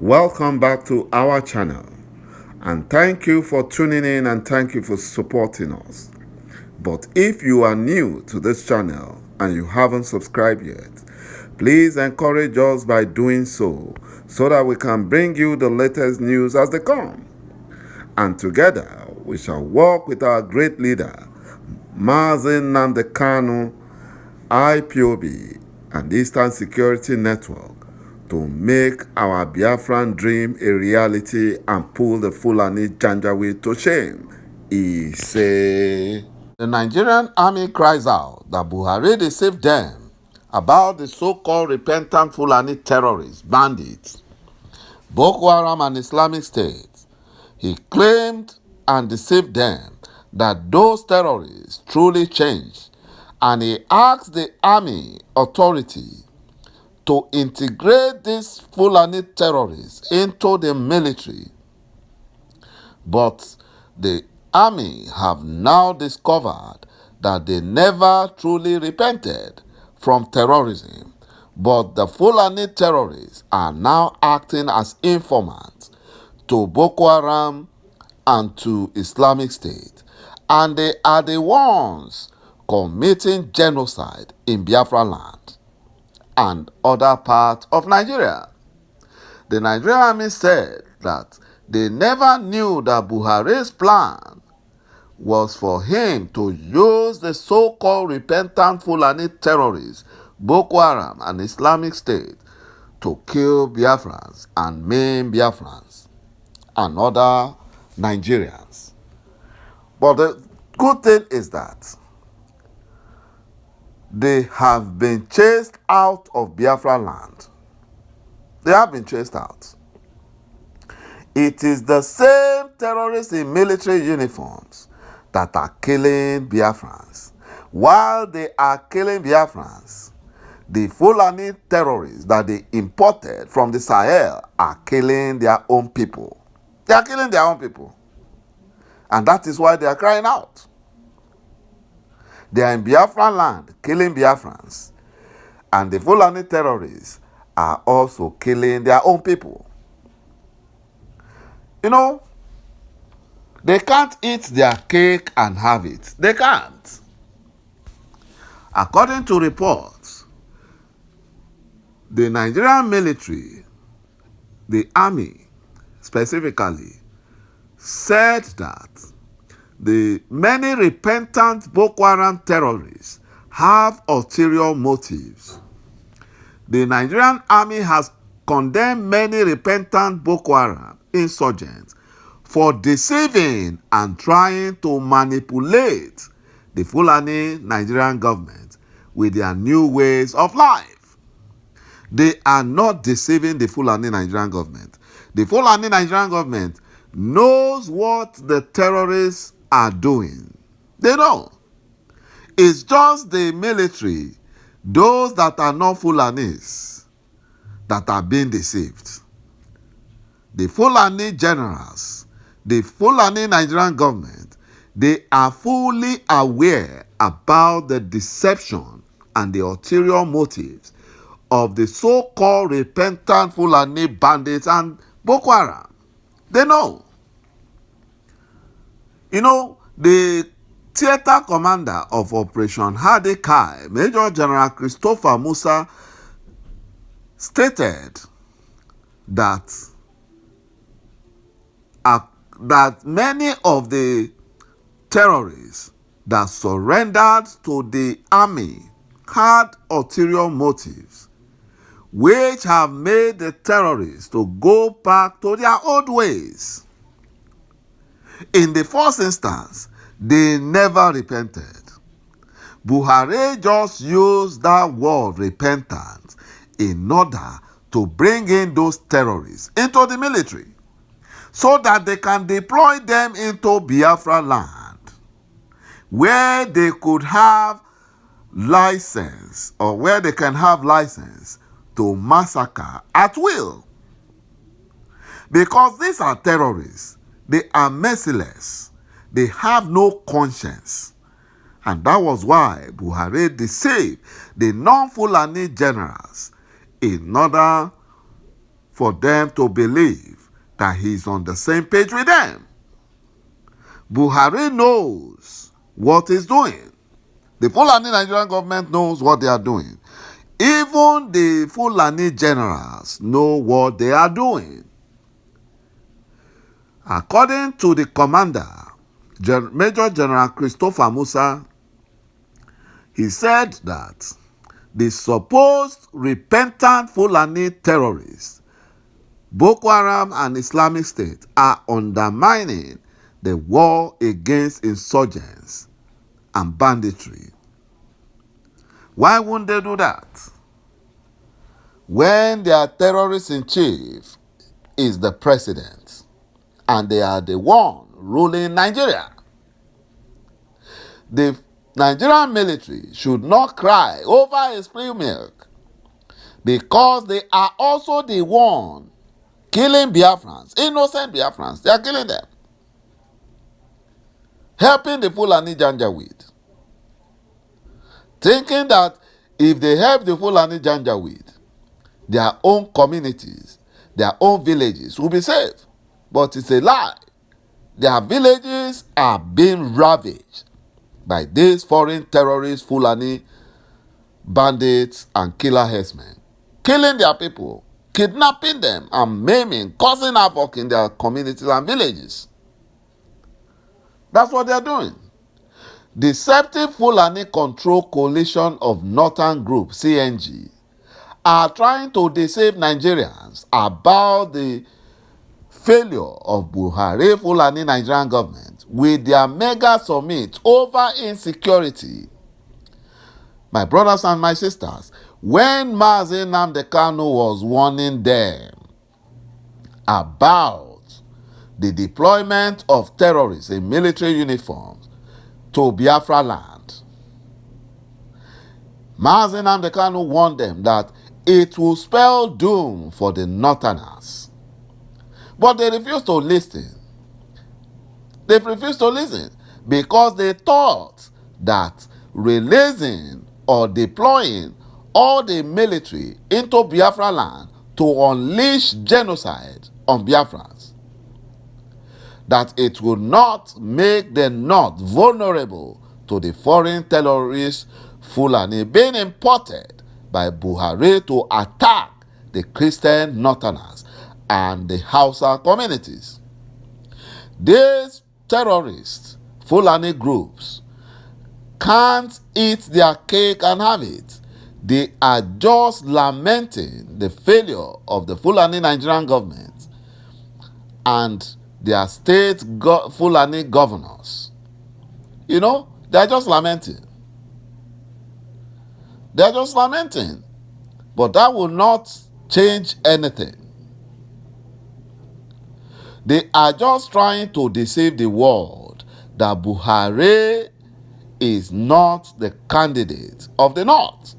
Welcome back to our channel, and thank you for tuning in and thank you for supporting us. But if you are new to this channel and you haven't subscribed yet, please encourage us by doing so that we can bring you the latest news as they come. And together we shall work with our great leader, Mazi Nnamdi Kanu, IPOB, and Eastern Security Network to make our Biafran dream a reality and pull the Fulani Janjaweed to shame. He said, the Nigerian army cries out that Buhari deceived them about the so-called repentant Fulani terrorists, bandits, Boko Haram and Islamic State. He claimed and deceived them that those terrorists truly changed, and he asked the army authority to integrate these Fulani terrorists into the military. But the army have now discovered that they never truly repented from terrorism, but the Fulani terrorists are now acting as informants to Boko Haram and to Islamic State, and they are the ones committing genocide in Biafra land and other parts of Nigeria. The Nigerian army said that they never knew that Buhari's plan was for him to use the so-called repentant Fulani terrorists, Boko Haram and Islamic State, to kill Biafrans and maim Biafrans and other Nigerians. But the good thing is that they have been chased out of Biafra land. They have been chased out. It is the same terrorists in military uniforms that are killing Biafrans. While they are killing Biafrans, the Fulani terrorists that they imported from the Sahel are killing their own people. They are killing their own people. And that is why they are crying out. They are in Biafran land killing Biafrans. And the Fulani terrorists are also killing their own people. You know, they can't eat their cake and have it. They can't. According to reports, the Nigerian military, the army specifically, said that the many repentant Boko Haram terrorists have ulterior motives. The Nigerian army has condemned many repentant Boko Haram insurgents for deceiving and trying to manipulate the Fulani Nigerian government with their new ways of life. They are not deceiving the Fulani Nigerian government. The Fulani Nigerian government knows what the terrorists are doing. They know. It's just the military, those that are not Fulanis, that are being deceived. The Fulani generals, the Fulani Nigerian government, they are fully aware about the deception and the ulterior motives of the so-called repentant Fulani bandits and Boko Haram. They know. You know, the theater commander of Operation Hadi Kai, Major General Christopher Musa, stated that many of the terrorists that surrendered to the army had ulterior motives, which have made the terrorists to go back to their old ways. In the first instance, they never repented. Buhari just used that word repentance in order to bring in those terrorists into the military so that they can deploy them into Biafra land, where they could have license, or where they can have license to massacre at will. Because these are terrorists. They are merciless. They have no conscience. And that was why Buhari deceived the non-Fulani generals in order for them to believe that he's on the same page with them. Buhari knows what he's doing. The Fulani Nigerian government knows what they are doing. Even the Fulani generals know what they are doing. According to the commander, Major General Christopher Musa, he said that the supposed repentant Fulani terrorists, Boko Haram and Islamic State, are undermining the war against insurgents and banditry. Why wouldn't they do that? When their terrorist-in-chief is the president and they are the one ruling Nigeria. The Nigerian military should not cry over a spilled milk because they are also the one killing Biafrans, innocent Biafrans. They are killing them. Helping the Fulani Janjaweed. Thinking that if they help the Fulani Janjaweed, their own communities, their own villages will be safe. But it's a lie. Their villages are being ravaged by these foreign terrorists, Fulani bandits, and killer herdsmen. Killing their people, kidnapping them, and maiming, causing havoc in their communities and villages. That's what they are doing. Deceptive Fulani Control Coalition of Northern Group, CNG, are trying to deceive Nigerians about the failure of Buhari Fulani Nigerian government with their mega summit over insecurity. My brothers and my sisters, when Mazi Nnamdi Kanu was warning them about the deployment of terrorists in military uniforms to Biafra land, Mazi Nnamdi Kanu warned them that it will spell doom for the Northerners. But they refused to listen. They refused to listen because they thought that releasing or deploying all the military into Biafra land to unleash genocide on Biafrans, that it would not make the North vulnerable to the foreign terrorist Fulani being imported by Buhari to attack the Christian Northerners and the Hausa communities. These terrorists, Fulani groups, can't eat their cake and have it. They are just lamenting the failure of the Fulani Nigerian government and their state Fulani governors. You know, they are just lamenting. They are just lamenting. But that will not change anything. They are just trying to deceive the world that Buhari is not the candidate of the North,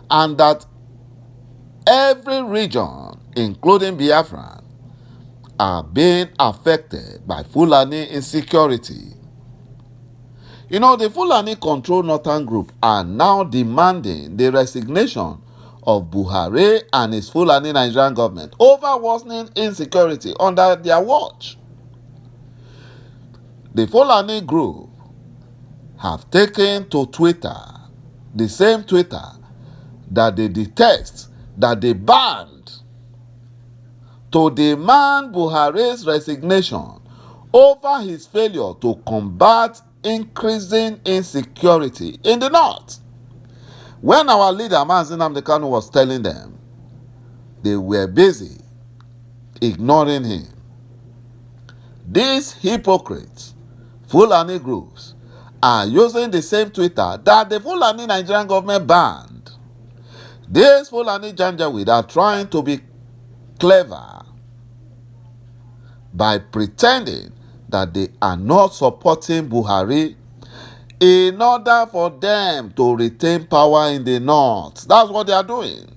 and that every region, including Biafra, are being affected by Fulani insecurity. You know, the Fulani controlled Northern Group are now demanding the resignation of Buhari and his Fulani Nigerian government over worsening insecurity under their watch. The Fulani group have taken to Twitter, the same Twitter that they detest, that they banned, to demand Buhari's resignation over his failure to combat increasing insecurity in the North. When our leader Mazi Nnamdi Kanu was telling them, they were busy ignoring him. These hypocrites, Fulani groups, are using the same Twitter that the Fulani Nigerian government banned. These Fulani Janjaweed are trying to be clever by pretending that they are not supporting Buhari in order for them to retain power in the North. That's what they are doing.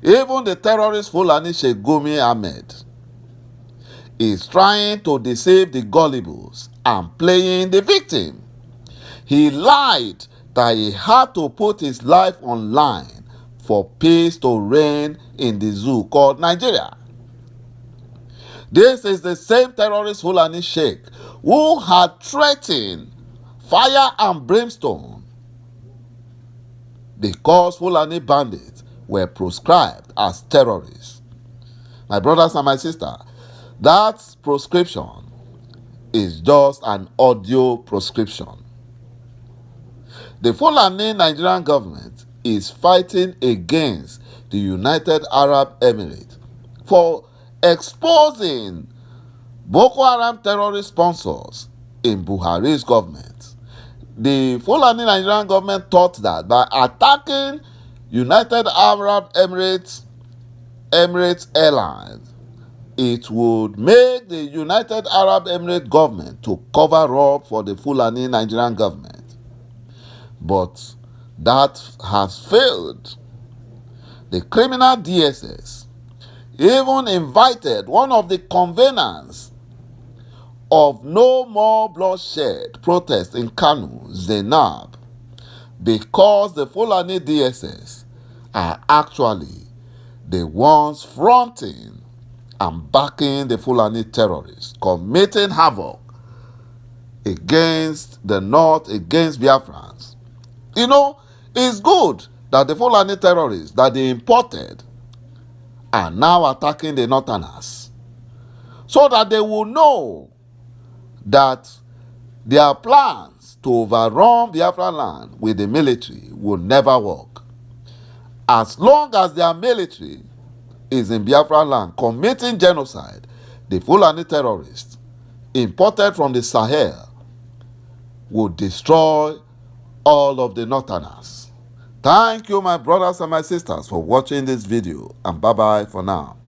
Even the terrorist Fulani că_MOVዀ is trying to deceive the gullibles and playing the victim. He lied that he had to put his life online for peace to reign in the zoo called Nigeria. This is the same terrorist Fulani sheikh who had threatened fire and brimstone because Fulani bandits were proscribed as terrorists. My brothers and my sisters, that proscription is just an audio proscription. The Fulani Nigerian government is fighting against the United Arab Emirates for exposing Boko Haram terrorist sponsors in Buhari's government. The Fulani Nigerian government thought that by attacking United Arab Emirates Airlines, it would make the United Arab Emirates government to cover up for the Fulani Nigerian government. But that has failed. The criminal DSS even invited one of the conveners of No More Bloodshed protest in Kano, Zainab, because the Fulani DSS are actually the ones fronting and backing the Fulani terrorists, committing havoc against the North, against Biafrans. You know, it's good that the Fulani terrorists that they imported are now attacking the Northerners, so that they will know that their plans to overrun Biafra land with the military will never work. As long as their military is in Biafra land committing genocide, the Fulani terrorists imported from the Sahel will destroy all of the Northerners. Thank you, my brothers and my sisters, for watching this video, and bye-bye for now.